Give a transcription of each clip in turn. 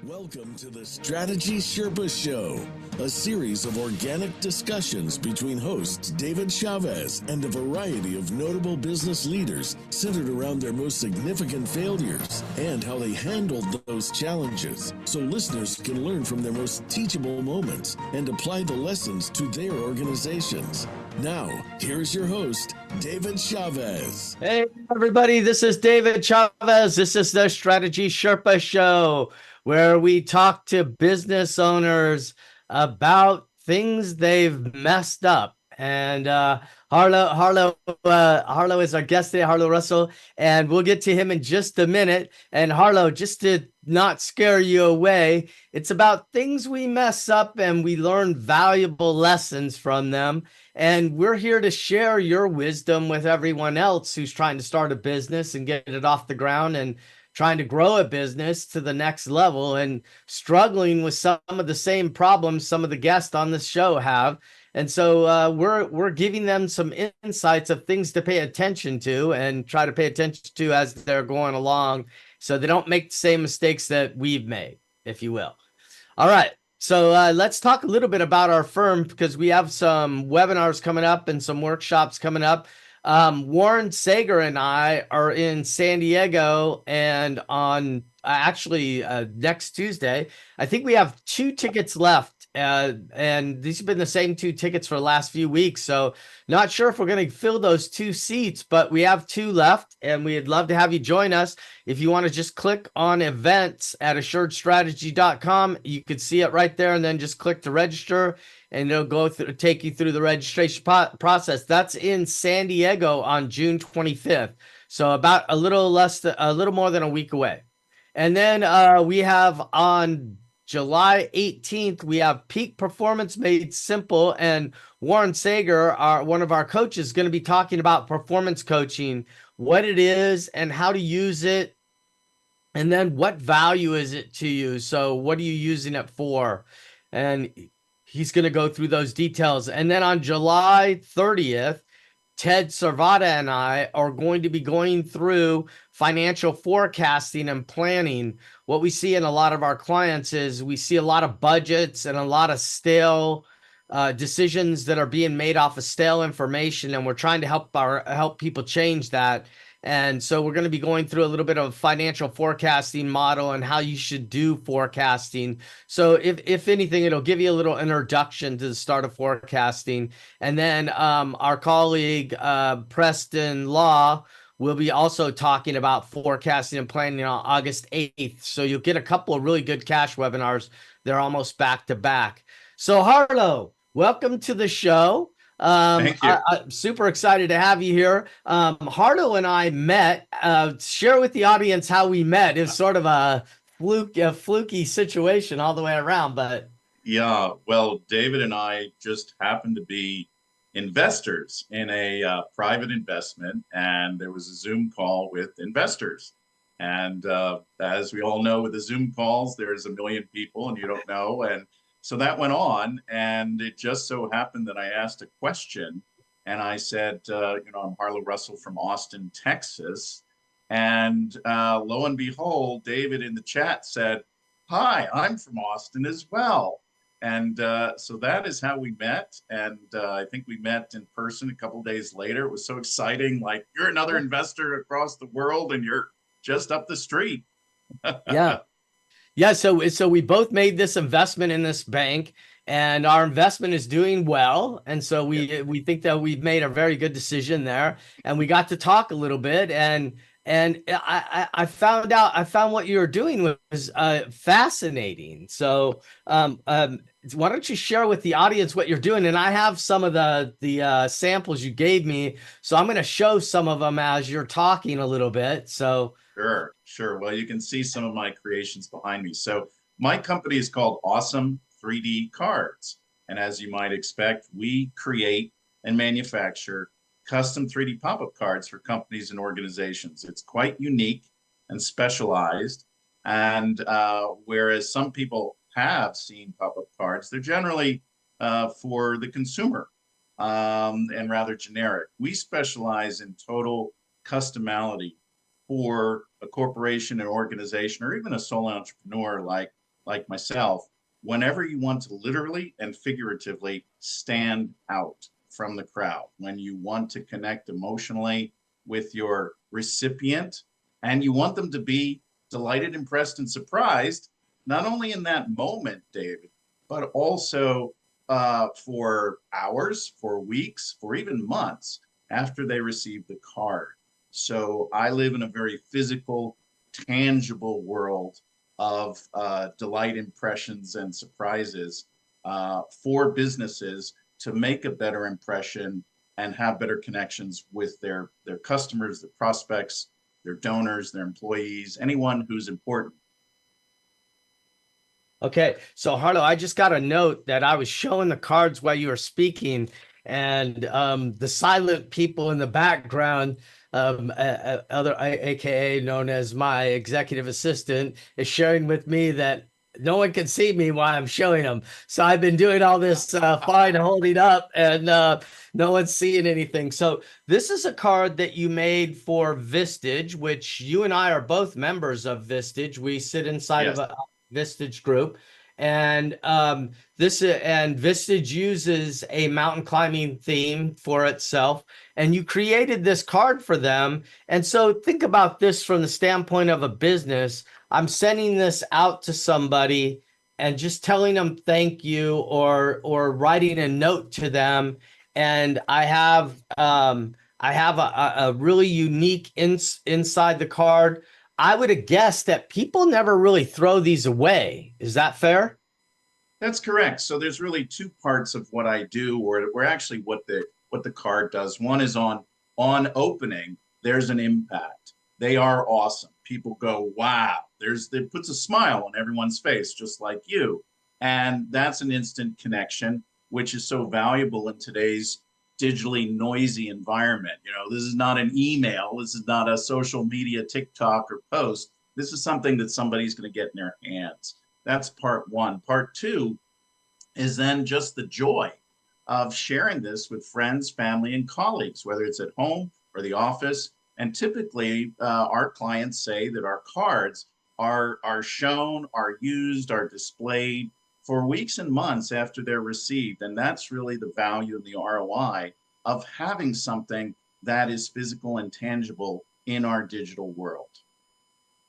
Welcome to the Strategy Sherpa Show, a series of organic discussions between hosts David Chavez and a variety of notable business leaders centered around their most significant failures and how they handled those challenges, so listeners can learn from their most teachable moments and apply the lessons to their organizations. Now, here's your host, David Chavez. Hey, everybody, this is David Chavez. This is the Strategy Sherpa Show, where we talk to business owners about things they've messed up. And Harlow is our guest today, Harlow Russell, and we'll get to him in just a minute. And Harlow, just to not scare you away, it's about things we mess up and we learn valuable lessons from them. And we're here to share your wisdom with everyone else who's trying to start a business and get it off the ground and trying to grow a business to the next level and struggling with some of the same problems some of the guests on this show have. And so we're giving them some insights of things to pay attention to and try to pay attention to as they're going along so they don't make the same mistakes that we've made, if you will. All right. So let's talk a little bit about our firm because we have some webinars coming up and some workshops coming up. Warren Sager and I are in San Diego, and on next Tuesday, I think we have 2 tickets left. And these have been the same 2 tickets for the last few weeks. So not sure if we're going to fill those 2 seats, but we have 2 left and we'd love to have you join us. If you want to just click on events at assuredstrategy.com, you could see it right there and then just click to register and it'll take you through the registration process. That's in San Diego on June 25th. So about a little more than a week away. And then we have on July 18th, we have Peak Performance Made Simple, and Warren Sager, one of our coaches, is going to be talking about performance coaching, what it is and how to use it, and then what value is it to you? So what are you using it for? And he's going to go through those details. And then on July 30th, Ted Servata and I are going to be going through financial forecasting and planning. What we see in a lot of our clients is we see a lot of budgets and a lot of stale decisions that are being made off of stale information, and we're trying to help people change that. And so we're going to be going through a little bit of financial forecasting model and how you should do forecasting. So if anything, it'll give you a little introduction to the start of forecasting. And then our colleague, Preston Law, will be also talking about forecasting and planning on August 8th. So you'll get a couple of really good cash webinars. They're almost back to back. So Harlow, welcome to the show. Thank you. I'm super excited to have you here. Harlow and I met. Share with the audience how we met. It's sort of a fluky situation all the way around, but yeah. Well, David and I just happened to be investors in a private investment, and there was a Zoom call with investors. And as we all know, with the Zoom calls, there's a million people, and you don't know. And so that went on, and it just so happened that I asked a question, and I said, I'm Harlow Russell from Austin, Texas. And lo and behold, David in the chat said, "Hi, I'm from Austin as well." And so that is how we met. And I think we met in person a couple of days later. It was so exciting. Like, you're another investor across the world, and you're just up the street. Yeah. Yeah, so we both made this investment in this bank, and our investment is doing well, and so we think that we've made a very good decision there. And we got to talk a little bit, and I found what you were doing was fascinating. So why don't you share with the audience what you're doing? And I have some of the samples you gave me, so I'm going to show some of them as you're talking a little bit. So. Sure. Well, you can see some of my creations behind me. So my company is called Awesome 3D Cards. And as you might expect, we create and manufacture custom 3D pop-up cards for companies and organizations. It's quite unique and specialized. And whereas some people have seen pop-up cards, they're generally for the consumer and rather generic. We specialize in total customality for a corporation, an organization, or even a sole entrepreneur like like myself, whenever you want to literally and figuratively stand out from the crowd, when you want to connect emotionally with your recipient and you want them to be delighted, impressed, and surprised, not only in that moment, David, but also for hours, for weeks, for even months after they receive the card. So I live in a very physical, tangible world of delight, impressions, and surprises for businesses to make a better impression and have better connections with their customers, their prospects, their donors, their employees, anyone who's important. Okay, so Harlow, I just got a note that I was showing the cards while you were speaking, and the silent people in the background, AKA known as my executive assistant, is sharing with me that no one can see me while I'm showing them. So I've been doing all this fine holding up, and no one's seeing anything. So this is a card that you made for Vistage, which you and I are both members of Vistage. We sit inside Yes. of a Vistage group, and Vistage uses a mountain climbing theme for itself, and you created this card for them. And so think about this from the standpoint of a business. I'm sending this out to somebody and just telling them thank you, or writing a note to them, and I have a really unique inside the card. I would have guessed that people never really throw these away. Is that fair? That's correct. So there's really two parts of what I do, or actually what the card does. One is on opening, there's an impact. They are awesome. People go, wow. It puts a smile on everyone's face, just like you. And that's an instant connection, which is so valuable in today's digitally noisy environment. This is not an email. This is not a social media TikTok or post. This is something that somebody's going to get in their hands. That's part one. Part two is then just the joy of sharing this with friends, family, and colleagues, whether it's at home or the office. And typically, our clients say that our cards are shown, are used, are displayed for weeks and months after they're received. And that's really the value and the ROI of having something that is physical and tangible in our digital world.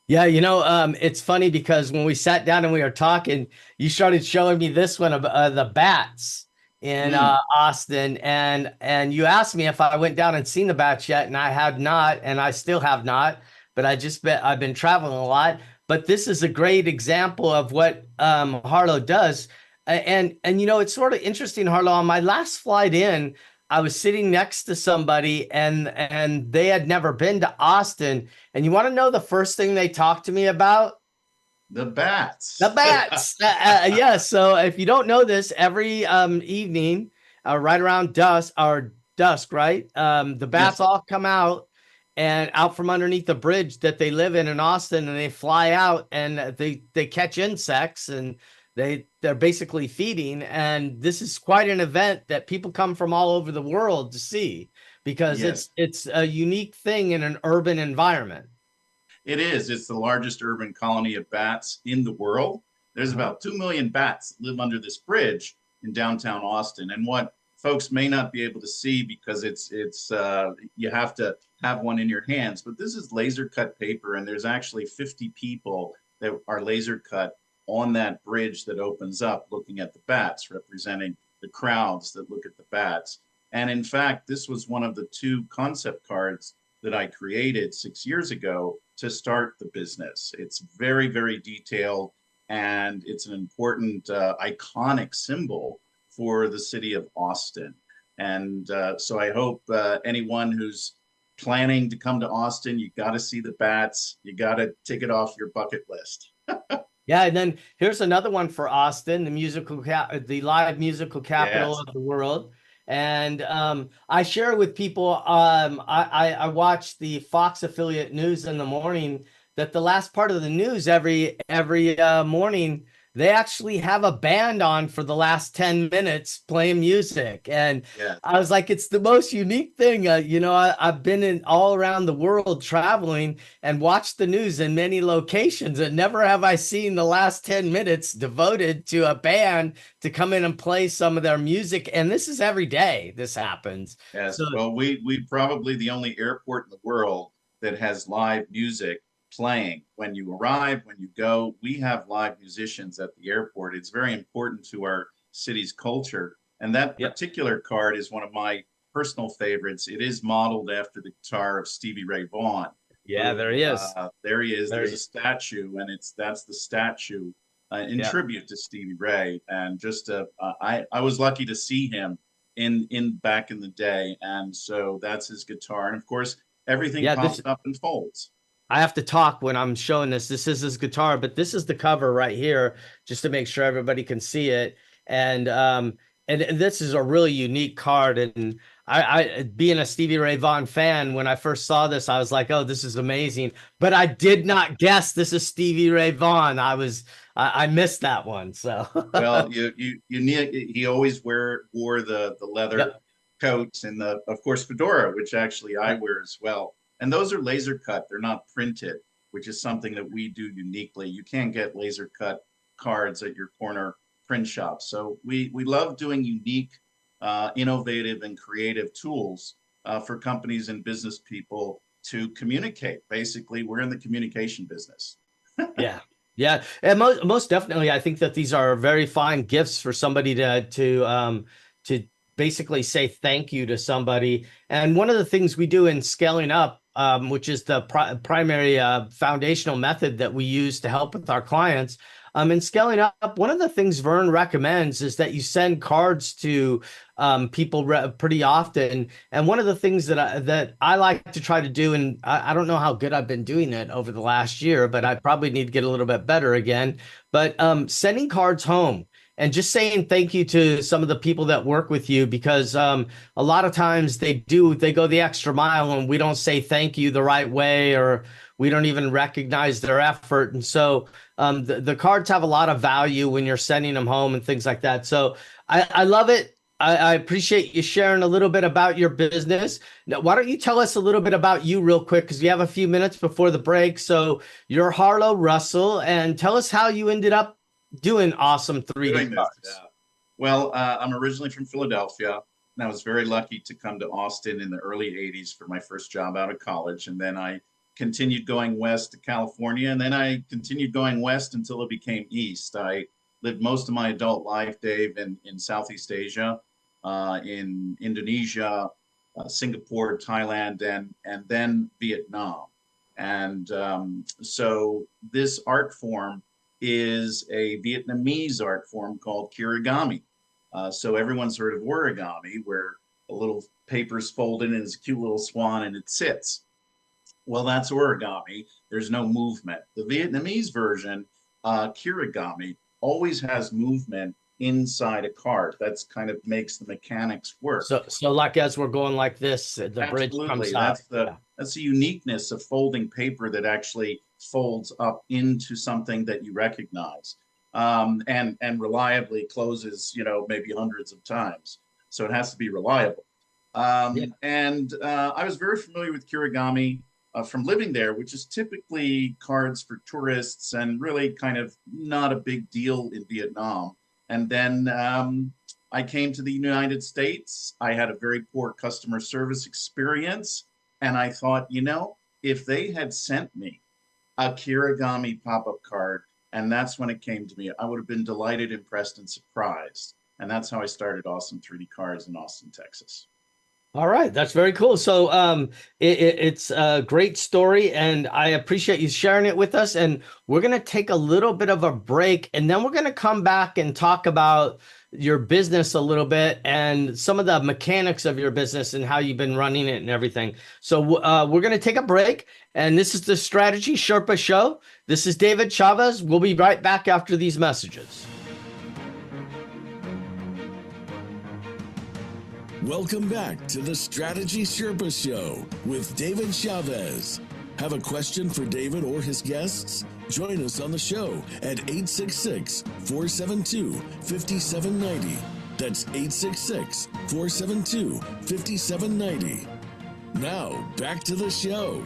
Yeah, it's funny because when we sat down and we were talking, you started showing me this one of the bats in Austin, and you asked me if I went down and seen the bats yet, and I had not, and I still have not, but I've been traveling a lot. But this is a great example of what Harlow does. And it's sort of interesting, Harlow. On my last flight in, I was sitting next to somebody, and they had never been to Austin. And you want to know the first thing they talked to me about? The bats. The bats. Yeah. So if you don't know this, every evening, right around dusk, right? The bats Yes. all come out from underneath the bridge that they live in Austin, and they fly out, and they catch insects, and they're basically feeding. And this is quite an event that people come from all over the world to see, because Yes. it's a unique thing in an urban environment. It is. It's the largest urban colony of bats in the world. There's about 2 million bats that live under this bridge in downtown Austin. And what folks may not be able to see, because it's you have to have one in your hands, but this is laser cut paper, and there's actually 50 people that are laser cut on that bridge that opens up, looking at the bats, representing the crowds that look at the bats. And in fact, this was one of the two concept cards that I created 6 years ago to start the business. It's very, very detailed, and it's an important, iconic symbol for the city of Austin. And so I hope anyone who's planning to come to Austin, you got to see the bats. You got to tick it off your bucket list. Yeah, and then here's another one for Austin, the live musical capital of the world. And I share with people. I watch the Fox affiliate news in the morning. That the last part of the news every morning, they actually have a band on for the last 10 minutes playing music. And Yeah. I was like, it's the most unique thing. I've been in all around the world traveling and watched the news in many locations, and never have I seen the last 10 minutes devoted to a band to come in and play some of their music. And this is every day this happens. Yes. So Well, we probably the only airport in the world that has live music playing when you arrive, when you go. We have live musicians at the airport. It's very important to our city's culture. And that yeah, particular card is one of my personal favorites. It is modeled after the guitar of Stevie Ray Vaughan. yeah, there he is. There he is. There There's he, a statue, and that's the statue in yeah. tribute to Stevie Ray. And just I was lucky to see him in back in the day, and so that's his guitar. And of course, everything Yeah, pops up and folds. I have to talk when I'm showing this. This is his guitar, but this is the cover right here, just to make sure everybody can see it. And this is a really unique card. And I being a Stevie Ray Vaughan fan, when I first saw this, I was like, oh, this is amazing. But I did not guess this is Stevie Ray Vaughan. I missed that one. So Well, you need he always wore the leather Yep. coats and the of course fedora, which actually I wear as well. And those are laser cut. They're not printed, which is something that we do uniquely. You can't get laser cut cards at your corner print shop. So we love doing unique, innovative, and creative tools for companies and business people to communicate. Basically, we're in the communication business. Yeah. Yeah. And most definitely, I think that these are very fine gifts for somebody to basically say thank you to somebody. And one of the things we do in scaling up, which is the primary foundational method that we use to help with our clients, in scaling up, one of the things Vern recommends is that you send cards to people pretty often. And one of the things that I like to try to do, and I don't know how good I've been doing it over the last year, but I probably need to get a little bit better again. But sending cards home and just saying thank you to some of the people that work with you, because a lot of times they go the extra mile and we don't say thank you the right way, or we don't even recognize their effort. And so the cards have a lot of value when you're sending them home and things like that. So I love it. I appreciate you sharing a little bit about your business. Now, why don't you tell us a little bit about you real quick, because we have a few minutes before the break. So you're Harlow Russell, and tell us how you ended up doing awesome 3D cards. Yeah. Well, I'm originally from Philadelphia, and I was very lucky to come to Austin in the early 80s for my first job out of college. And then I continued going west to California, and then I continued going west until it became east. I lived most of my adult life, Dave, in Southeast Asia, in Indonesia, Singapore, Thailand, and then Vietnam. And so this art form is a Vietnamese art form called kirigami. So everyone's heard of origami, where a little paper's folded and it's a cute little swan and it sits. Well, that's origami. There's no movement. The Vietnamese version, kirigami, always has movement inside a card. That's kind of makes the mechanics work. So like as we're going like this, the bridge comes out. That's the uniqueness of folding paper that actually folds up into something that you recognize, and reliably closes, maybe hundreds of times. So it has to be reliable. And I was very familiar with kirigami from living there, which is typically cards for tourists and really kind of not a big deal in Vietnam. And then I came to the United States. I had a very poor customer service experience. And I thought, if they had sent me a kirigami pop-up card, and that's when it came to me, I would have been delighted, impressed, and surprised. And that's how I started Awesome 3D Cards in Austin, Texas. All right, that's very cool. So it's a great story, and I appreciate you sharing it with us. And we're going to take a little bit of a break, and then we're going to come back and talk about your business a little bit and some of the mechanics of your business and how you've been running it and everything. So we're going to take a break, and this is the Strategy Sherpa Show. This is David Chavez. We'll be right back after these messages. Welcome back to the Strategy Sherpa Show with David Chavez. Have a question for David or his guests? Join us on the show at 866-472-5790. That's 866-472-5790. Now, back to the show.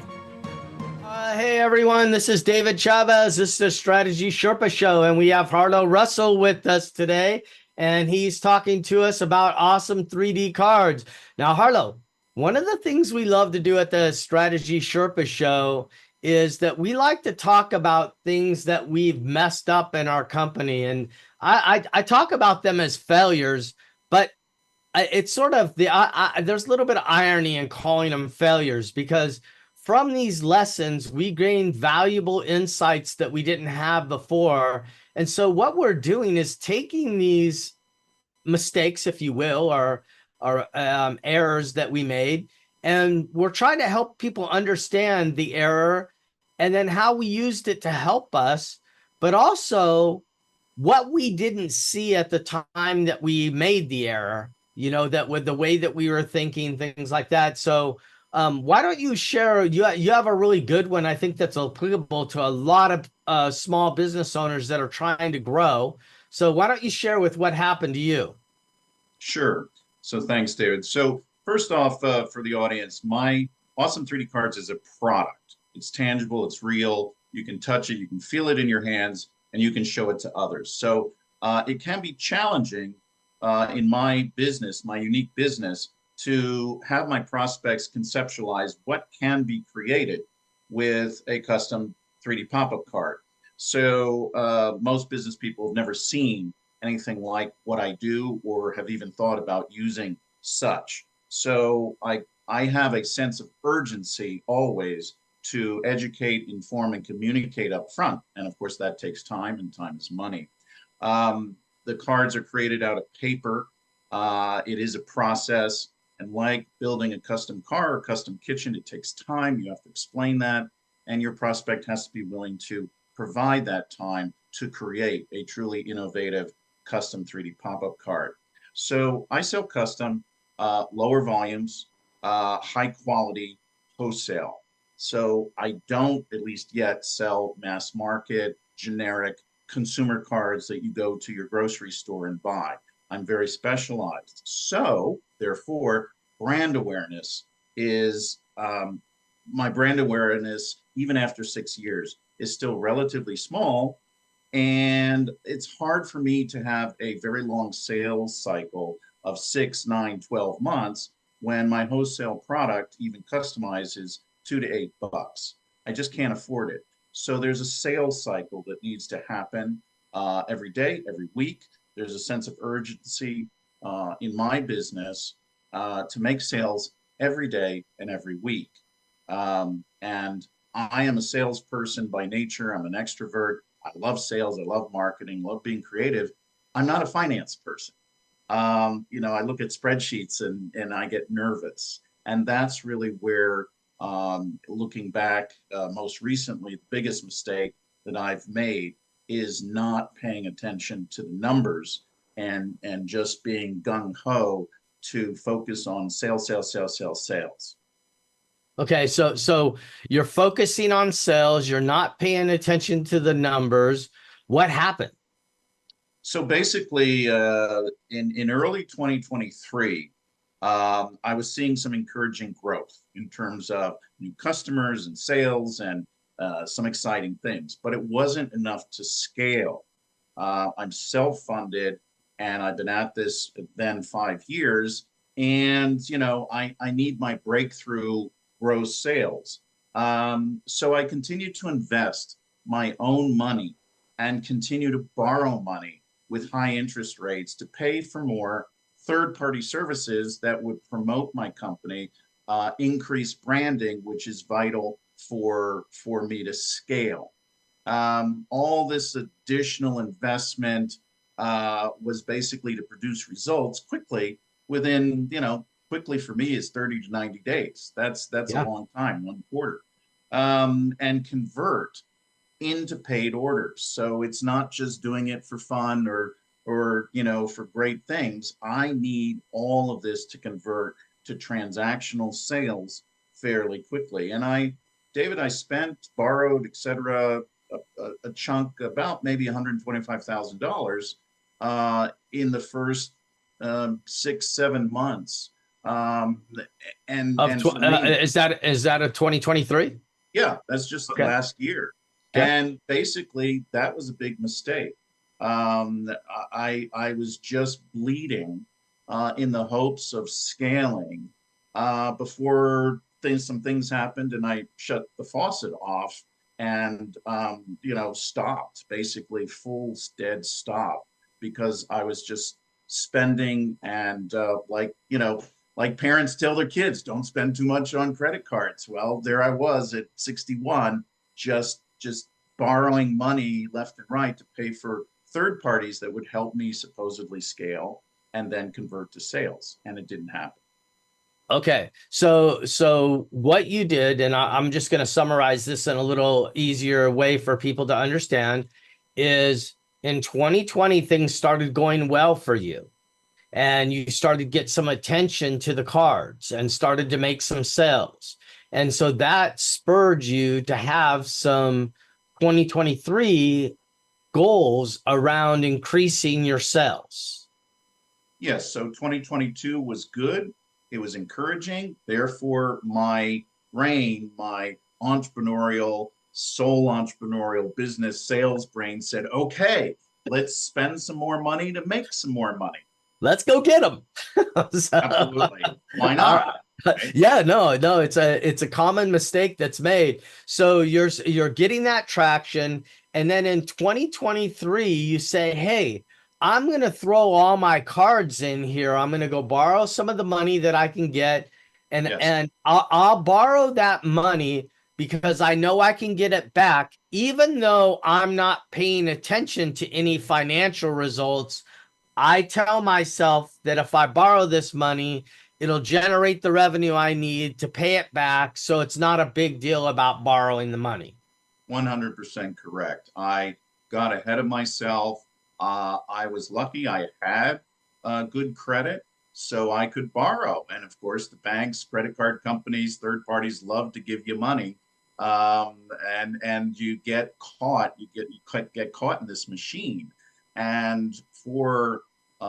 Hey everyone, this is David Chavez. This is the Strategy Sherpa Show, and we have Harlow Russell with us today, and he's talking to us about awesome 3D cards. Now, Harlow, one of the things we love to do at the Strategy Sherpa Show is that we like to talk about things that we've messed up in our company, and I talk about them as failures, but it's sort of there's a little bit of irony in calling them failures, because from these lessons, we gain valuable insights that we didn't have before. And so what we're doing is taking these mistakes, if you will, or errors that we made, and we're trying to help people understand the error and then how we used it to help us, but also what we didn't see at the time that we made the error, you know, that with the way that we were thinking, things like that. So why don't you share, you have a really good one, I think, that's applicable to a lot of small business owners that are trying to grow. So why don't you share with what happened to you? Sure. So thanks, David. So first off, for the audience, my Awesome 3D Cards is a product. It's tangible, it's real. You can touch it, you can feel it in your hands, and you can show it to others. So it can be challenging in my business, my unique business, to have my prospects conceptualize what can be created with a custom 3D pop-up card. So most business people have never seen anything like what I do or have even thought about using such. So I have a sense of urgency always to educate, inform, and communicate up front. And of course, that takes time, and time is money. The cards are created out of paper. It is a process. And like building a custom car or custom kitchen, it takes time. You have to explain that. And your prospect has to be willing to provide that time to create a truly innovative custom 3D pop-up card. So I sell custom, lower volumes, high quality, wholesale. So I don't, at least yet, sell mass market, generic consumer cards that you go to your grocery store and buy. I'm very specialized. So therefore, brand awareness is, my brand awareness, even after 6 years, is still relatively small. And it's hard for me to have a very long sales cycle of 6, 9, 12 months when my wholesale product, even customized, is $2 to $8. I just can't afford it. So there's a sales cycle that needs to happen every day, every week. There's a sense of urgency in my business to make sales every day and every week. And I am a salesperson by nature. I'm an extrovert. I love sales. I love marketing, love being creative. I'm not a finance person. You know, I look at spreadsheets and I get nervous. And that's really where, looking back most recently, the biggest mistake that I've made is not paying attention to the numbers and just being gung-ho to focus on sales, sales, sales, sales, sales. Okay, so you're focusing on sales, you're not paying attention to the numbers. What happened? So basically, in early 2023, I was seeing some encouraging growth in terms of new customers and sales and some exciting things, but it wasn't enough to scale. I'm self-funded, and I've been at this then 5 years, and you know, I need my breakthrough gross sales. So I continue to invest my own money and continue to borrow money with high interest rates to pay for more third-party services that would promote my company, increase branding, which is vital for me to scale. All this additional investment was basically to produce results quickly within, you know, quickly for me is 30 to 90 days. That's a long time, 1 quarter, and convert into paid orders. So it's not just doing it for fun or you know, for great things. I need all of this to convert to transactional sales fairly quickly. And I David, I borrowed, etc., a chunk, about maybe $125,000 in the first 6, 7 months. And for me, is that a 2023? yeah, that's just the Okay. last year. Okay. And basically, that was a big mistake. I was just bleeding in the hopes of scaling before some things happened, and I shut the faucet off and stopped, basically full dead stop, because I was just spending and like parents tell their kids, don't spend too much on credit cards. Well, there I was at 61, just borrowing money left and right to pay for third parties that would help me supposedly scale and then convert to sales. And it didn't happen. Okay. So what you did, and I'm just going to summarize this in a little easier way for people to understand, is in 2020, things started going well for you. And you started to get some attention to the cards and started to make some sales. And so that spurred you to have some 2023 goals around increasing your sales. Yes. So 2022 was good. It was encouraging. Therefore, my brain, my entrepreneurial, soul entrepreneurial business sales brain said, okay, let's spend some more money to make some more money. Let's go get them. Absolutely. Why not? Right? Yeah, no, it's a common mistake that's made. So you're getting that traction, and then in 2023 you say, hey, I'm going to throw all my cards in here. I'm going to go borrow some of the money that I can get, and Yes. and I'll borrow that money because I know I can get it back, even though I'm not paying attention to any financial results. I tell myself that if I borrow this money, it'll generate the revenue I need to pay it back. So it's not a big deal about borrowing the money. 100% correct. I got ahead of myself. I was lucky I had good credit, so I could borrow. And of course, the banks, credit card companies, third parties love to give you money. And you get caught, you get caught in this machine. And for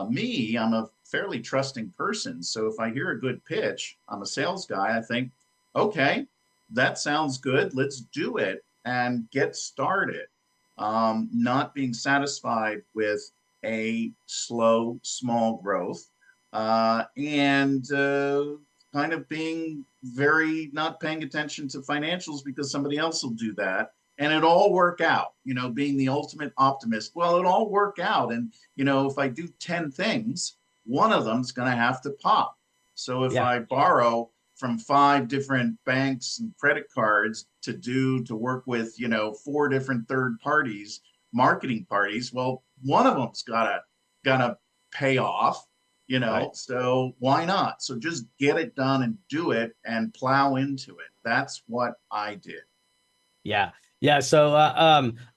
me, I'm a fairly trusting person. So if I hear a good pitch, I'm a sales guy, I think, okay, that sounds good. Let's do it and get started. Not being satisfied with a slow, small growth, and kind of being not paying attention to financials because somebody else will do that. And it all work out, being the ultimate optimist. Well, it all work out. And, if I do 10 things, one of them's going to have to pop. So if I borrow from 5 different banks and credit cards to work with, 4 different third parties, marketing parties, well, one of them's gotta pay off, Right. So why not? So just get it done and do it and plow into it. That's what I did. Yeah. Yeah. So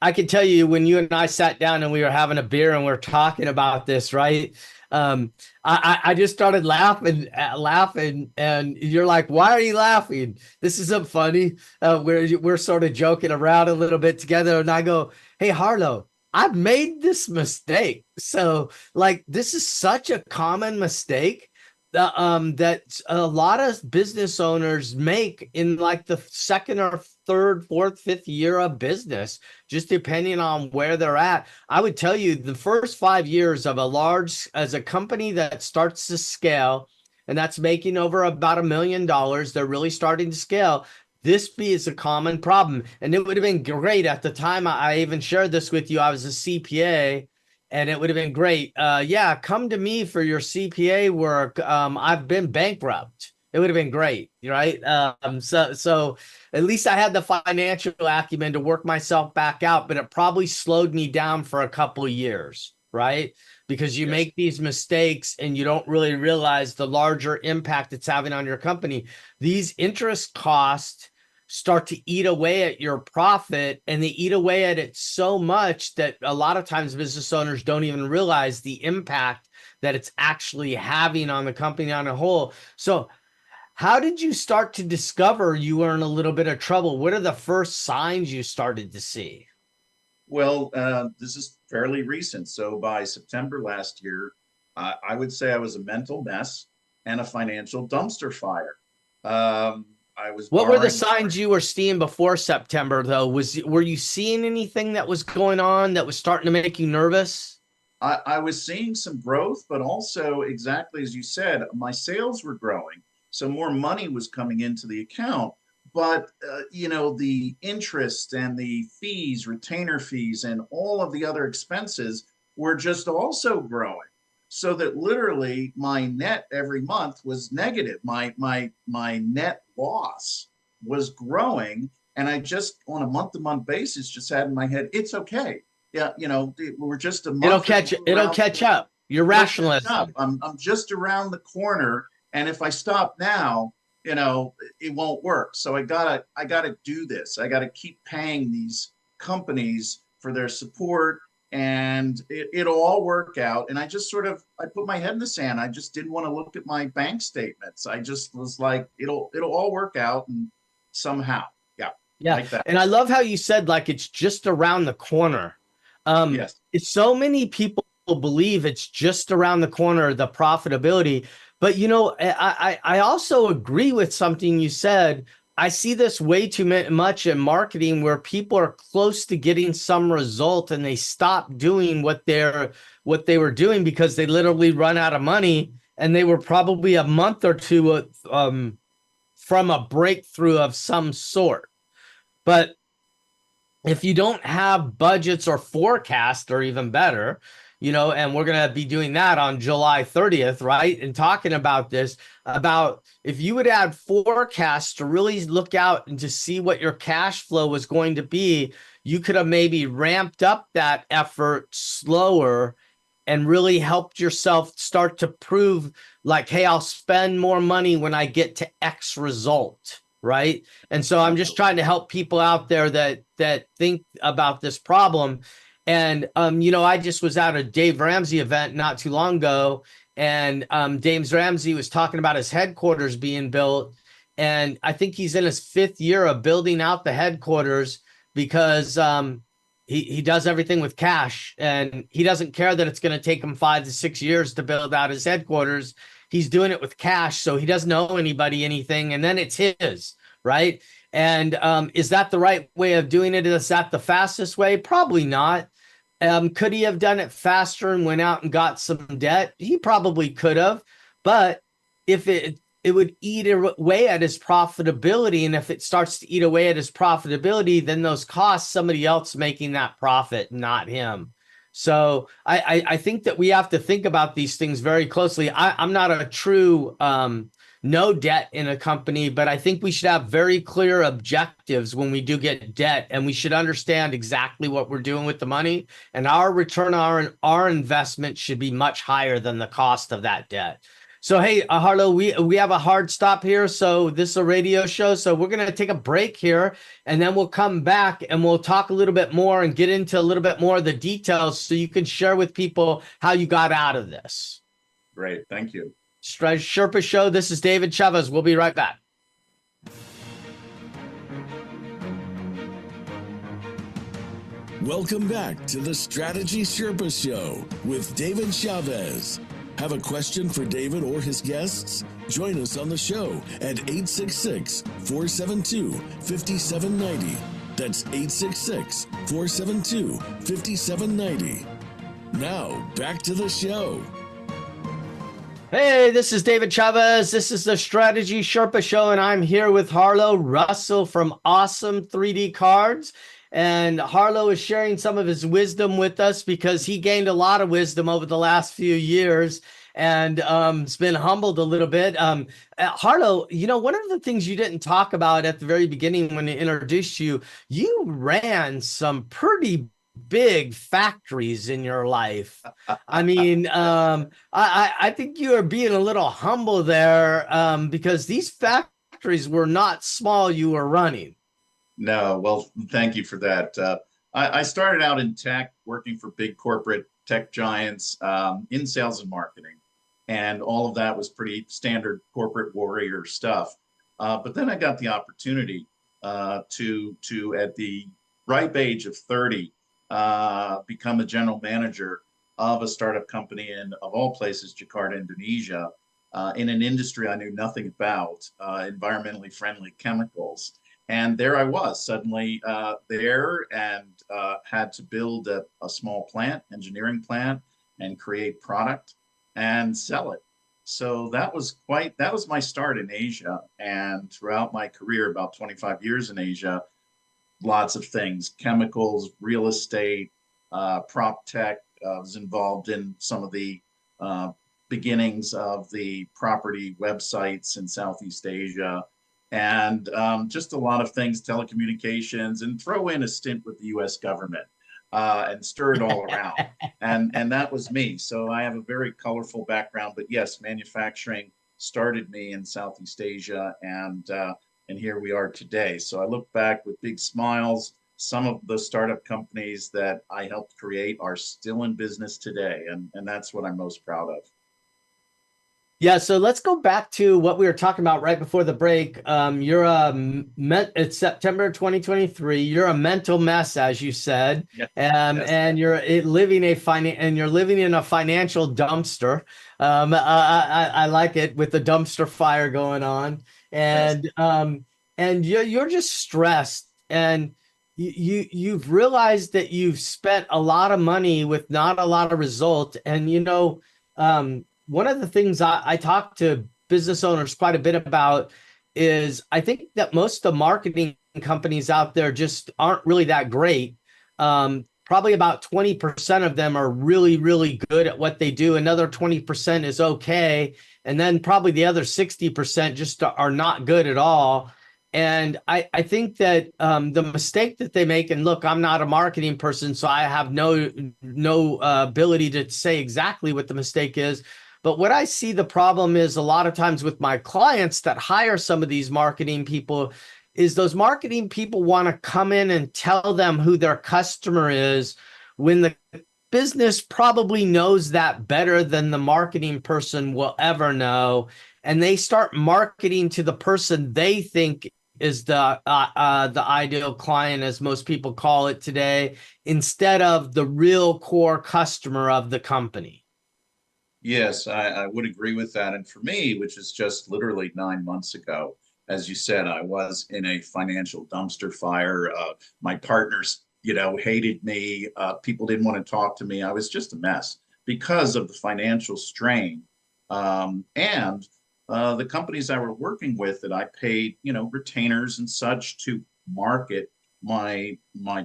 I can tell you, when you and I sat down and we were having a beer and we are talking about this, right? I just started laughing, and you're like, why are you laughing? This isn't funny. We're sort of joking around a little bit together. And I go, hey, Harlow, I've made this mistake. So like, this is such a common mistake that a lot of business owners make in like the second or third, fourth, fifth year of business, just depending on where they're at. I would tell you the first 5 years of as a company that starts to scale, and that's making over about $1 million, they're really starting to scale. This is a common problem. And it would have been great at the time. I even shared this with you. I was a CPA. And it would have been great. Yeah, come to me for your CPA work. I've been bankrupt. It would have been great, right? So at least I had the financial acumen to work myself back out, but it probably slowed me down for a couple of years, right? Because you make these mistakes and you don't really realize the larger impact it's having on your company. These interest costs start to eat away at your profit, and they eat away at it so much that a lot of times business owners don't even realize the impact that it's actually having on the company on a whole. So How did you start to discover you were in a little bit of trouble? What are the first signs you started to see? Well, this is fairly recent. So by September last year, I would say I was a mental mess and a financial dumpster fire. I was What were the borrowing. signs you were seeing before September, though? Were you seeing anything that was going on that was starting to make you nervous? I was seeing some growth, but also exactly as you said, my sales were growing. So more money was coming into the account. But, the interest and the fees, retainer fees, and all of the other expenses were just also growing. So that literally my net every month was negative. My net loss was growing. And I just, on a month to month basis, just had in my head, it's okay. Yeah, we're just a It'll month or catch two it'll around. catch up. You're It'll catch up. rationalistic. I'm just around the corner, and if I stop now, it won't work. So I gotta do this. I gotta keep paying these companies for their support, and it'll all work out. And I put my head in the sand. I just didn't want to look at my bank statements. I just was like, it'll all work out, and somehow, yeah, Yeah. like that. And I love how you said like it's just around the corner. Yes. It's so many people believe it's just around the corner, the profitability. But I also agree with something you said. I see this way too much in marketing where people are close to getting some result and they stop doing what they were doing because they literally run out of money, and they were probably a month or two from a breakthrough of some sort. But if you don't have budgets or forecast, or even better, and we're going to be doing that on July 30th, right? And talking about this, about if you would add forecasts to really look out and to see what your cash flow was going to be, you could have maybe ramped up that effort slower and really helped yourself start to prove like, hey, I'll spend more money when I get to X result. Right. And so I'm just trying to help people out there that think about this problem. And I just was at a Dave Ramsey event not too long ago, and Dave Ramsey was talking about his headquarters being built. And I think he's in his 5th year of building out the headquarters because he does everything with cash, and he doesn't care that it's going to take him 5 to 6 years to build out his headquarters. He's doing it with cash, so he doesn't owe anybody anything, and then it's his, right? And is that the right way of doing it? Is that the fastest way? Probably not. Could he have done it faster and went out and got some debt? He probably could have, but if it would eat away at his profitability, and if it starts to eat away at his profitability, then those costs somebody else making that profit, not him. So I think that we have to think about these things very closely. I'm not a true no debt in a company, but I think we should have very clear objectives when we do get debt, and we should understand exactly what we're doing with the money, and our return on our investment should be much higher than the cost of that debt. So, hey, Harlow, we have a hard stop here. So this is a radio show. So we're going to take a break here, and then we'll come back and we'll talk a little bit more and get into a little bit more of the details so you can share with people how you got out of this. Great. Thank you. Strategy Sherpa Show. This is David Chavez. We'll be right back. Welcome back to the Strategy Sherpa Show with David Chavez. Have a question for David or his guests? Join us on the show at 866-472-5790. That's 866-472-5790. Now, back to the show. Hey, this is David Chavez. This is the Strategy Sherpa Show, and I'm here with Harlow Russell from Awesome 3D Cards. And Harlow is sharing some of his wisdom with us because he gained a lot of wisdom over the last few years, and it's been humbled a little bit. Harlow, one of the things you didn't talk about at the very beginning when I introduced you, you ran some pretty big factories in your life. I mean, I think you are being a little humble there because these factories were not small you were running. No, well, thank you for that. I started out in tech, working for big corporate tech giants in sales and marketing. And all of that was pretty standard corporate warrior stuff. But then I got the opportunity to at the ripe age of 30, become a general manager of a startup company in, of all places, Jakarta, Indonesia, in an industry I knew nothing about, environmentally friendly chemicals. And there I was suddenly there, and had to build a small plant, engineering plant, and create product and sell it. So that was my start in Asia. And throughout my career, about 25 years in Asia, lots of things, chemicals, real estate, prop tech. Was involved in some of the beginnings of the property websites in Southeast Asia, and just a lot of things, telecommunications, and throw in a stint with the US government, and stir it all around. And that was me. So I have a very colorful background, but yes, manufacturing started me in Southeast Asia, and here we are today. So I look back with big smiles. Some of the startup companies that I helped create are still in business today, and that's what I'm most proud of. Yeah, so let's go back to what we were talking about right before the break. It's September 2023. You're a mental mess, as you said, Yes, and you're living in a financial dumpster. I like it, with the dumpster fire going on, yes. and you're just stressed, and you've realized that you've spent a lot of money with not a lot of result, and one of the things I talk to business owners quite a bit about is I think that most of the marketing companies out there just aren't really that great. Probably about 20% of them are really, really good at what they do. Another 20% is okay. And then probably the other 60% just are not good at all. And I think that the mistake that they make, and look, I'm not a marketing person, so I have no ability to say exactly what the mistake is. But what I see the problem is a lot of times with my clients that hire some of these marketing people is those marketing people want to come in and tell them who their customer is, when the business probably knows that better than the marketing person will ever know. And they start marketing to the person they think is the ideal client, as most people call it today, instead of the real core customer of the company. Yes, I would agree with that. And for me, which is just literally 9 months ago, as you said, I was in a financial dumpster fire. My partners, hated me. People didn't want to talk to me. I was just a mess because of the financial strain. And the companies I were working with that I paid, retainers and such to market my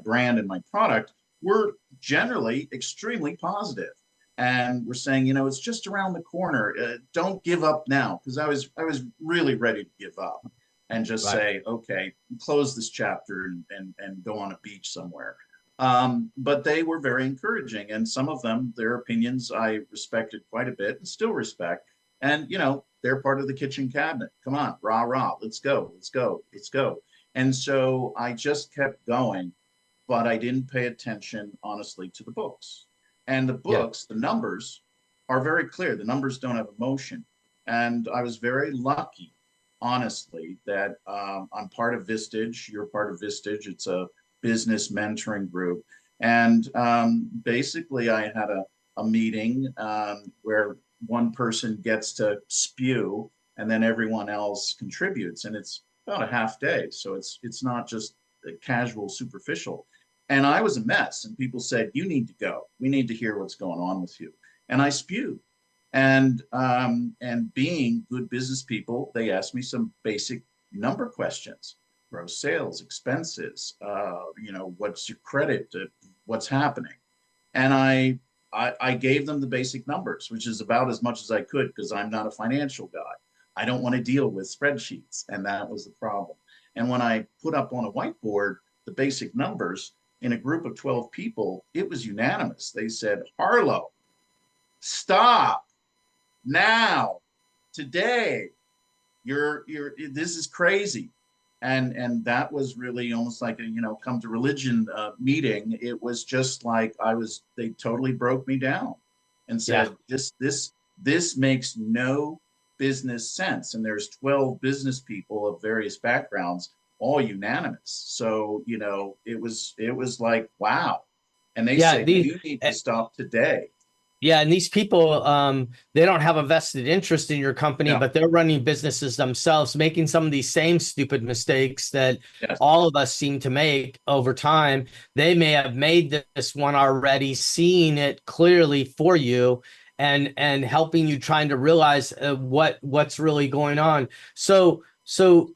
brand and my product were generally extremely positive. And we're saying, it's just around the corner. Don't give up now, because I was really ready to give up and just say, okay, close this chapter and go on a beach somewhere. But they were very encouraging, and some of them, their opinions I respected quite a bit and still respect. And they're part of the kitchen cabinet. Come on, rah rah, let's go, let's go, let's go. And so I just kept going, but I didn't pay attention, honestly, to the books. And the books, the numbers are very clear. The numbers don't have emotion. And I was very lucky, honestly, that I'm part of Vistage. You're part of Vistage. It's a business mentoring group. And basically, I had a meeting where one person gets to spew, and then everyone else contributes. And it's about a half day. So it's not just casual, superficial. And I was a mess, and people said, you need to go. We need to hear what's going on with you. And I spewed. And being good business people, they asked me some basic number questions: gross sales, expenses, what's your credit, what's happening. And I gave them the basic numbers, which is about as much as I could, because I'm not a financial guy. I don't want to deal with spreadsheets. And that was the problem. And when I put up on a whiteboard the basic numbers, in a group of 12 people, it was unanimous. They said, Harlow, stop now, today. This is crazy. And that was really almost like a, come to religion meeting. It was just like they totally broke me down and said, this this makes no business sense. And there's 12 business people of various backgrounds, all unanimous. So, it was like, wow. And they Yeah, said, you need to stop today. yeah, and these people, they don't have a vested interest in your company, No. but they're running businesses themselves, making some of these same stupid mistakes that Yes. all of us seem to make over time. They may have made this one already, seeing it clearly for you, and helping you trying to realize what's really going on. So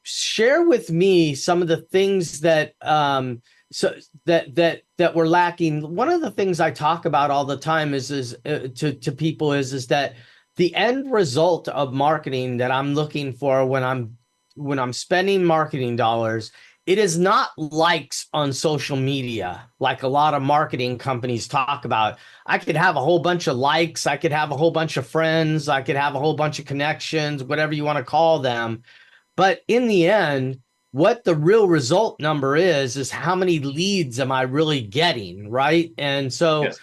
share with me some of the things that so that we're lacking. One of the things I talk about all the time is to people is that the end result of marketing that I'm looking for when I'm spending marketing dollars, it is not likes on social media like a lot of marketing companies talk about. I could have a whole bunch of likes, I could have a whole bunch of friends, I could have a whole bunch of connections, whatever you want to call them. But in the end, what the real result number is how many leads am I really getting, right? And so Yes.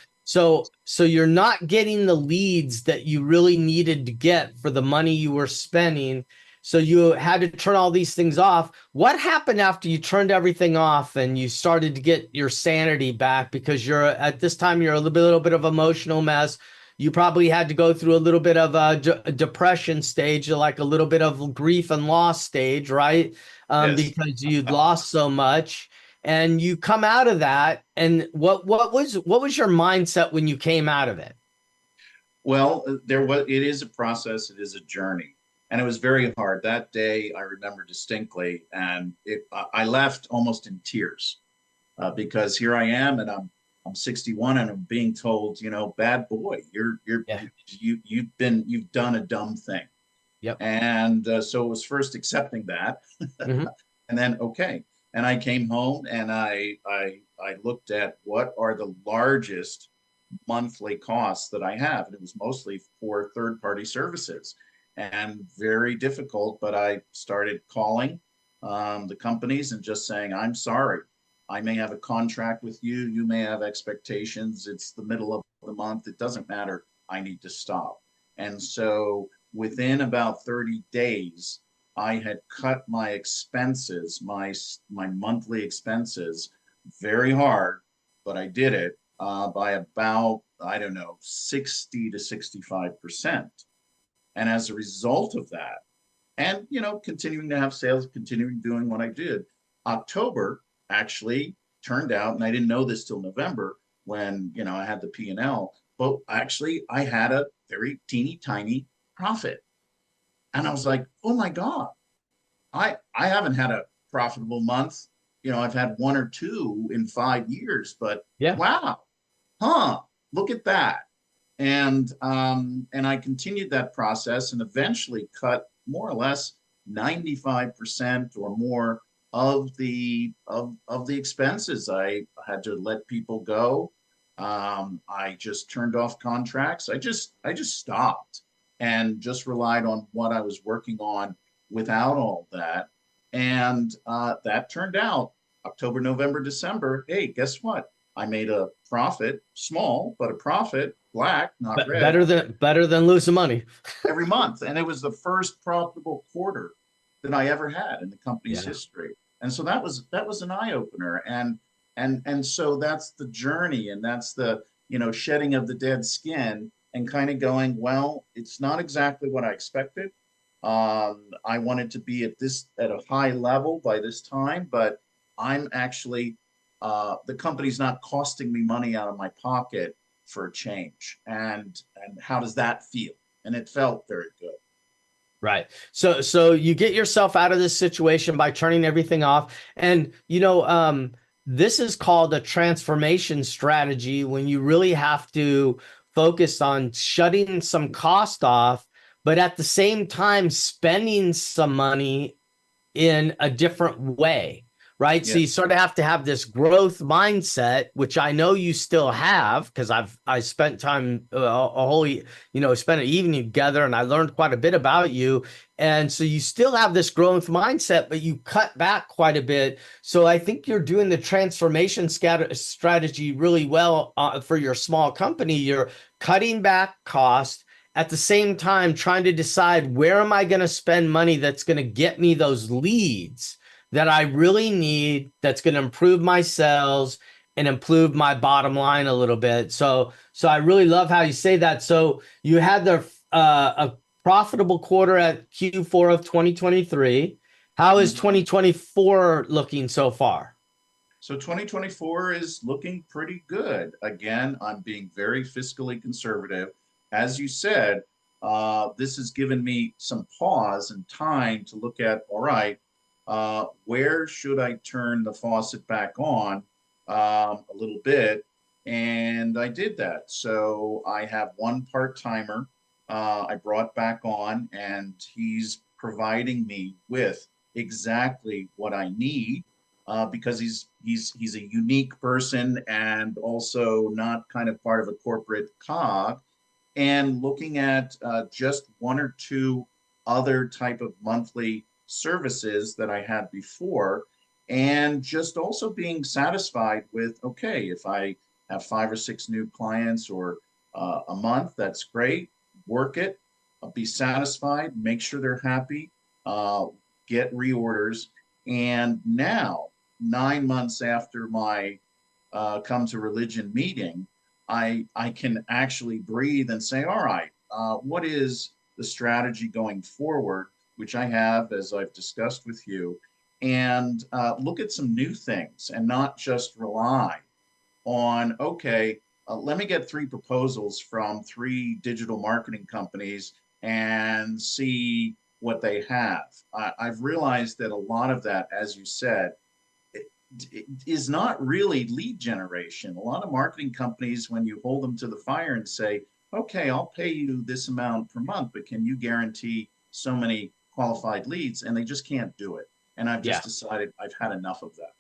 so you're not getting the leads that you really needed to get for the money you were spending. So you had to turn all these things off. What happened after you turned everything off and you started to get your sanity back? Because you're at this time, you're a little bit of emotional mess. You probably had to go through a little bit of a depression stage, like a little bit of grief and loss stage, right? Yes. Because you'd lost so much, and you come out of that. And what was your mindset when you came out of it? Well, it is a process, it is a journey. And it was very hard. That day I remember distinctly, and I left almost in tears, because here I am, and I'm 61, and I'm being told, bad boy, Yeah. you've done a dumb thing. Yep. And so it was first accepting that, Hmm. and then okay. And I came home, and I looked at what are the largest monthly costs that I have, and it was mostly for third party services, and very difficult. But I started calling the companies and just saying, I'm sorry, I may have a contract with you, you may have expectations, it's the middle of the month, it doesn't matter, I need to stop. And so within about 30 days, I had cut my expenses, my monthly expenses, very hard, but I did it, by about, I don't know, 60 to 65%. And as a result of that, and continuing to have sales, continuing doing what I did, October actually turned out, and I didn't know this till November when I had the P&L, but actually I had a very teeny tiny profit. And I was like, oh my God, I haven't had a profitable month. I've had one or two in 5 years, but Yeah. wow, look at that. And I continued that process and eventually cut more or less 95% or more of the expenses. I had to let people go. I just turned off contracts. I just stopped and just relied on what I was working on without all that. And that turned out October, November, December. Hey, guess what? I made a profit, small, but a profit, black, not red, Better than losing money. every month. And it was the first profitable quarter that I ever had in the company's Yeah. history. And so that was an eye opener. And so that's the journey, and that's the shedding of the dead skin, and kind of going, well, it's not exactly what I expected. I wanted to be at a high level by this time, but I'm actually the company's not costing me money out of my pocket for a change. And how does that feel? And it felt very good. Right. So you get yourself out of this situation by turning everything off. And this is called a transformation strategy, when you really have to focus on shutting some cost off, but at the same time spending some money in a different way, right? So you Yes. sort of have to have this growth mindset, which I know you still have, because I spent time a whole, spent an evening together, and I learned quite a bit about you. And so you still have this growth mindset, but you cut back quite a bit. So I think you're doing the transformation strategy really well for your small company. You're cutting back cost at the same time trying to decide where am I going to spend money that's going to get me those leads that I really need, that's going to improve my sales and improve my bottom line a little bit. So I really love how you say that. So you had a profitable quarter at Q4 of 2023. How is 2024 looking so far? So 2024 is looking pretty good. Again, I'm being very fiscally conservative. As you said, this has given me some pause and time to look at, all right, where should I turn the faucet back on a little bit? And I did that. So I have one part-timer I brought back on, and he's providing me with exactly what I need. Because he's a unique person and also not kind of part of a corporate cog, and looking at just one or two other type of monthly services that I had before, and just also being satisfied with, okay, if I have 5 or 6 new clients or a month, that's great. Work it, be satisfied, make sure they're happy, get reorders, and now 9 months after my come to religion meeting, I can actually breathe and say, all right, what is the strategy going forward, which I have, as I've discussed with you, and look at some new things and not just rely on, okay, let me get 3 proposals from 3 digital marketing companies and see what they have. I've realized that a lot of that, as you said, is not really lead generation. A lot of marketing companies, when you hold them to the fire and say, okay, I'll pay you this amount per month, but can you guarantee so many qualified leads? And they just can't do it. And I've just decided I've had enough of that.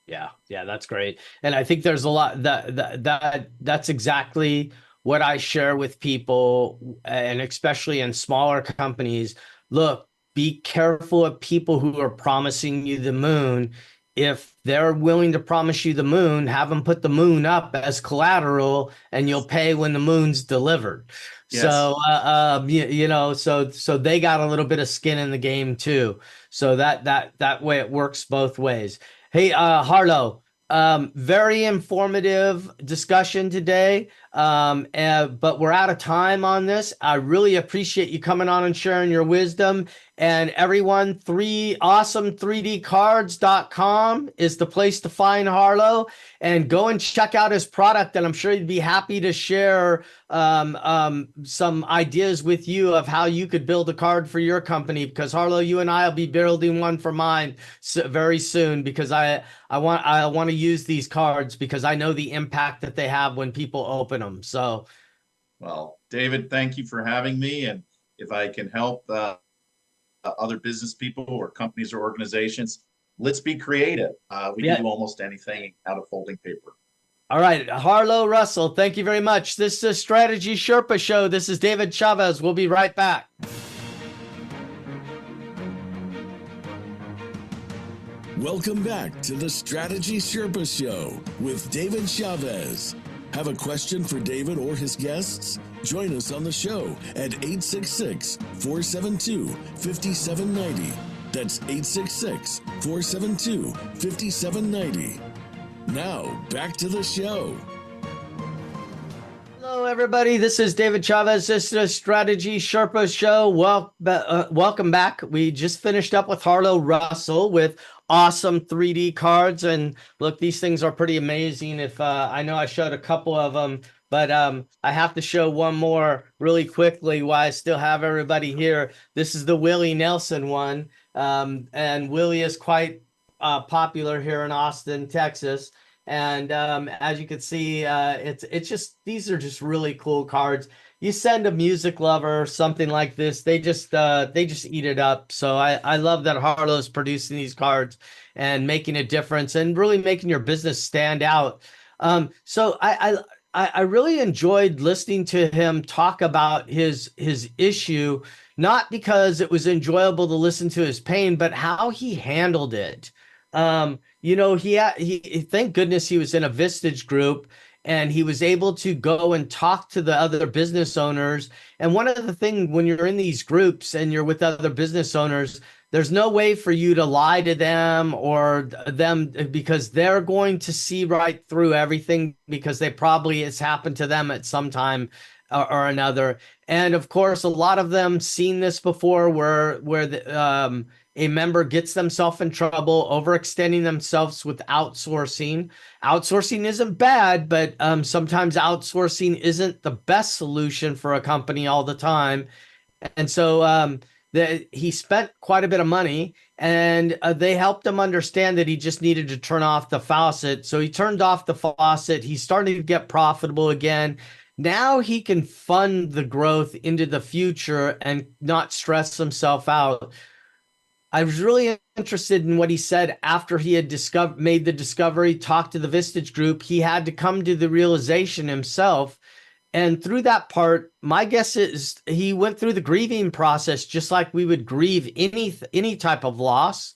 Yeah, that's great. And I think there's a lot that's exactly what I share with people, and especially in smaller companies. Look, be careful of people who are promising you the moon. If they're willing to promise you the moon, have them put the moon up as collateral, and you'll pay when the moon's delivered. Yes. So, so they got a little bit of skin in the game too. So that way it works both ways. Hey, Harlow, very informative discussion today. But we're out of time on this. I really appreciate you coming on and sharing your wisdom. And everyone, awesome3dcards.com is the place to find Harlow, and go and check out his product. And I'm sure he'd be happy to share some ideas with you of how you could build a card for your company, because Harlow, you and I will be building one for mine very soon, because I want to use these cards because I know the impact that they have when people open them. So, well, David, thank you for having me. And if I can help other business people or companies or organizations, let's be creative. We can do almost anything out of folding paper. All right, Harlow Russell, thank you very much. This is Strategy Sherpa Show. This is David Chavez. We'll be right back. Welcome back to the Strategy Sherpa Show with David Chavez. Have a question for David or his guests? Join us on the show at 866-472-5790. That's 866-472-5790. Now, back to the show. Hello, everybody. This is David Chavez. This is the Strategy Sherpa Show. Welcome back. We just finished up with Harlow Russell with awesome 3D cards. And look, these things are pretty amazing. If I know I showed a couple of them, but I have to show one more really quickly while I still have everybody here. This is the Willie Nelson one. And Willie is quite popular here in Austin, Texas. And as you can see, it's just, these are just really cool cards. You send a music lover something like this, they just eat it up. So I love that Harlow's producing these cards and making a difference and really making your business stand out. So I really enjoyed listening to him talk about his issue, not because it was enjoyable to listen to his pain, but how he handled it. He thank goodness he was in a Vistage group, and he was able to go and talk to the other business owners. And one of the things when you're in these groups and you're with other business owners, there's no way for you to lie to them or them, because they're going to see right through everything, because they probably it's happened to them at some time or another. And of course, a lot of them seen this before, where a member gets themselves in trouble, overextending themselves with outsourcing. Outsourcing isn't bad, but sometimes outsourcing isn't the best solution for a company all the time. And so he spent quite a bit of money, and they helped him understand that he just needed to turn off the faucet. So he turned off the faucet. He started to get profitable again. Now he can fund the growth into the future and not stress himself out. I was really interested in what he said after he had made the discovery, talked to the Vistage group. He had to come to the realization himself. And through that part, my guess is he went through the grieving process just like we would grieve any type of loss.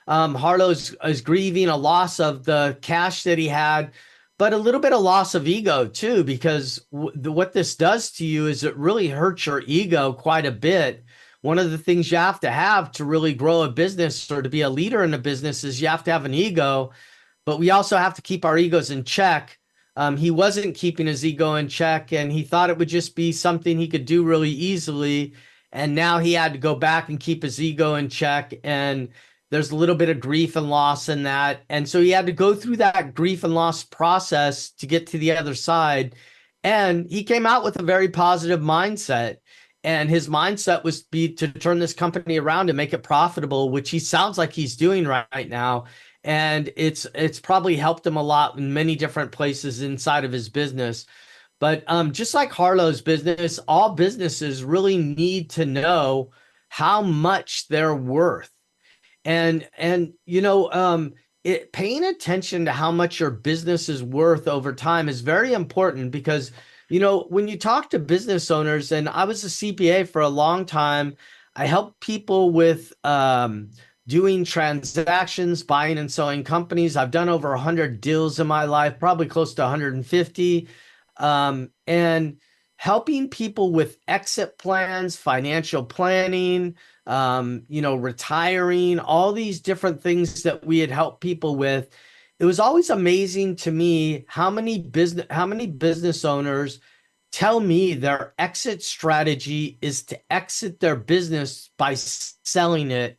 Harlow is grieving a loss of the cash that he had, but a little bit of loss of ego too, because what this does to you is it really hurts your ego quite a bit. One of the things you have to really grow a business or to be a leader in a business is you have to have an ego, but we also have to keep our egos in check. He wasn't keeping his ego in check, and he thought it would just be something he could do really easily. And now he had to go back and keep his ego in check. And there's a little bit of grief and loss in that. And so he had to go through that grief and loss process to get to the other side. And he came out with a very positive mindset. And his mindset was to turn this company around and make it profitable, which he sounds like he's doing right now. And it's probably helped him a lot in many different places inside of his business. But just like Harlow's business, all businesses really need to know how much they're worth. And paying attention to how much your business is worth over time is very important, because when you talk to business owners, and I was a CPA for a long time, I helped people with doing transactions, buying and selling companies. I've done over 100 deals in my life, probably close to 150, and helping people with exit plans, financial planning, retiring, all these different things that we had helped people with. It was always amazing to me how many business owners tell me their exit strategy is to exit their business by selling it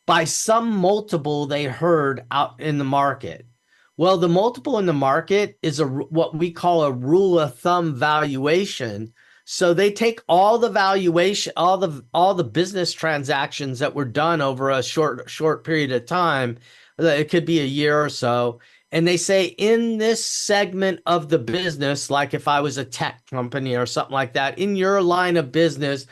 by some multiple they heard out in the market. Well, the multiple in the market is what we call a rule of thumb valuation. So they take all the valuation, all the business transactions that were done over a short period of time. It could be a year or so. And they say, in this segment of the business, like if I was a tech company or something like that, in your line of business,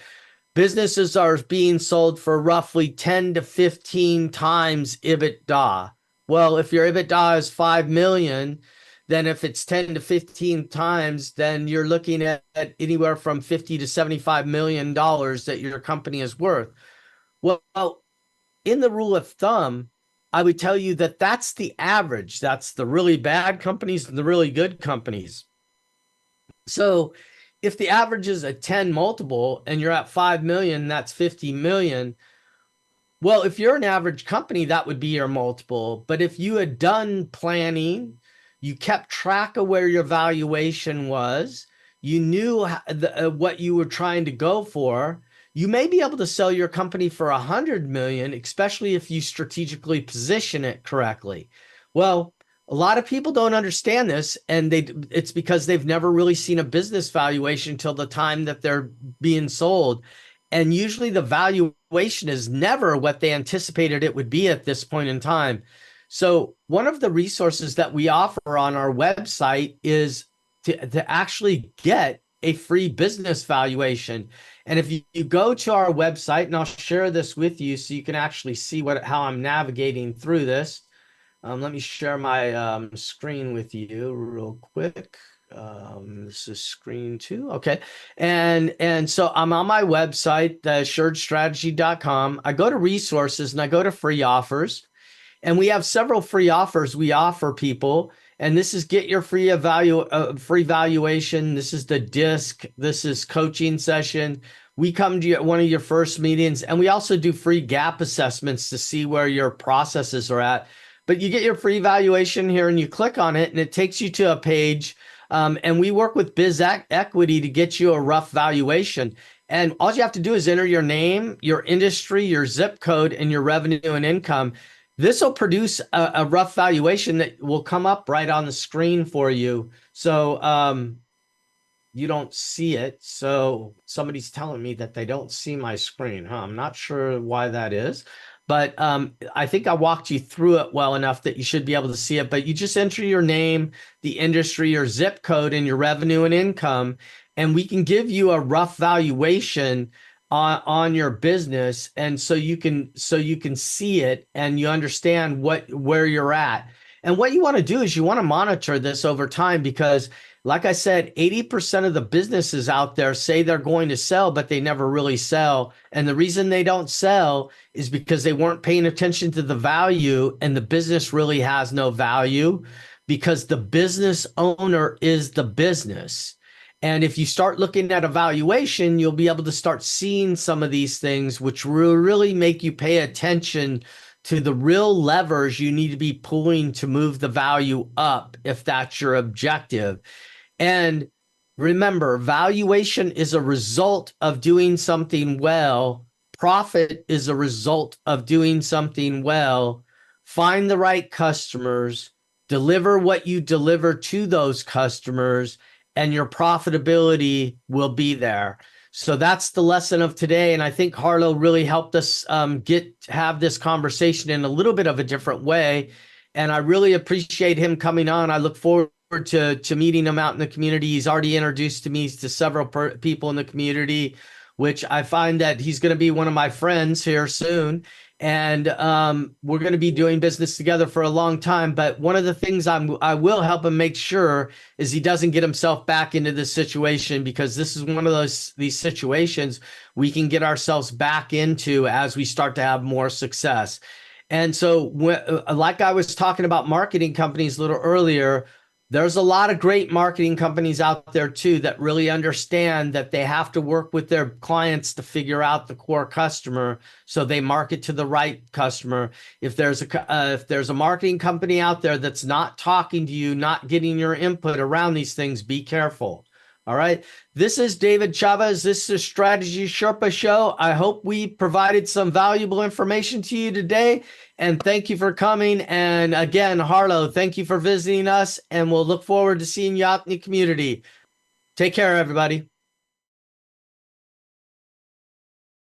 businesses are being sold for roughly 10 to 15 times EBITDA. Well, if your EBITDA is 5 million, then if it's 10 to 15 times, then you're looking at anywhere from 50 to 75 million dollars that your company is worth. Well, in the rule of thumb, I would tell you that that's the average. That's the really bad companies and the really good companies. So if the average is a 10 multiple and you're at 5 million, that's 50 million. Well, if you're an average company, that would be your multiple. But if you had done planning, you kept track of where your valuation was, you knew what you were trying to go for, you may be able to sell your company for 100 million, especially if you strategically position it correctly. Well, a lot of people don't understand this, and it's because they've never really seen a business valuation till the time that they're being sold. And usually the valuation is never what they anticipated it would be at this point in time. So one of the resources that we offer on our website is to actually get a free business valuation. And if you go to our website, and I'll share this with you so you can actually see how I'm navigating through this. Let me share my screen with you real quick. This is screen 2. Okay. And so I'm on my website, assuredstrategy.com. I go to resources and I go to free offers, and we have several free offers we offer people. And this is get your free free valuation. This is the disc. This is coaching session. We come to you at one of your first meetings, and we also do free gap assessments to see where your processes are at. But you get your free valuation here, and you click on it, and it takes you to a page. And we work with Biz Equity to get you a rough valuation. And all you have to do is enter your name, your industry, your zip code, and your revenue and income. This will produce a rough valuation that will come up right on the screen for you. So you don't see it. So somebody's telling me that they don't see my screen. I'm not sure why that is. But I think I walked you through it well enough that you should be able to see it. But you just enter your name, the industry, your zip code, and your revenue and income, and we can give you a rough valuation on your business, and so you can see it and you understand where you're at. And what you want to do is you want to monitor this over time, because like I said, 80% of the businesses out there say they're going to sell, but they never really sell. And the reason they don't sell is because they weren't paying attention to the value, and the business really has no value because the business owner is the business. And if you start looking at evaluation, you'll be able to start seeing some of these things, which will really make you pay attention to the real levers you need to be pulling to move the value up if that's your objective. And remember, valuation is a result of doing something well. Profit is a result of doing something well. Find the right customers, deliver what you deliver to those customers, and your profitability will be there. So that's the lesson of today. And I think Harlow really helped us have this conversation in a little bit of a different way. And I really appreciate him coming on. I look forward to meeting him out in the community. He's already introduced to me to several people in the community, which I find that he's going to be one of my friends here soon. And we're going to be doing business together for a long time. But one of the things I will help him make sure is he doesn't get himself back into this situation, because this is one of these situations we can get ourselves back into as we start to have more success. And so, like I was talking about marketing companies a little earlier, there's a lot of great marketing companies out there too that really understand that they have to work with their clients to figure out the core customer, so they market to the right customer. If there's a marketing company out there that's not talking to you, not getting your input around these things, be careful. All right. This is David Chavez. This is Strategy Sherpa Show. I hope we provided some valuable information to you today. And thank you for coming. And again, Harlow, thank you for visiting us. And we'll look forward to seeing you out in the community. Take care, everybody.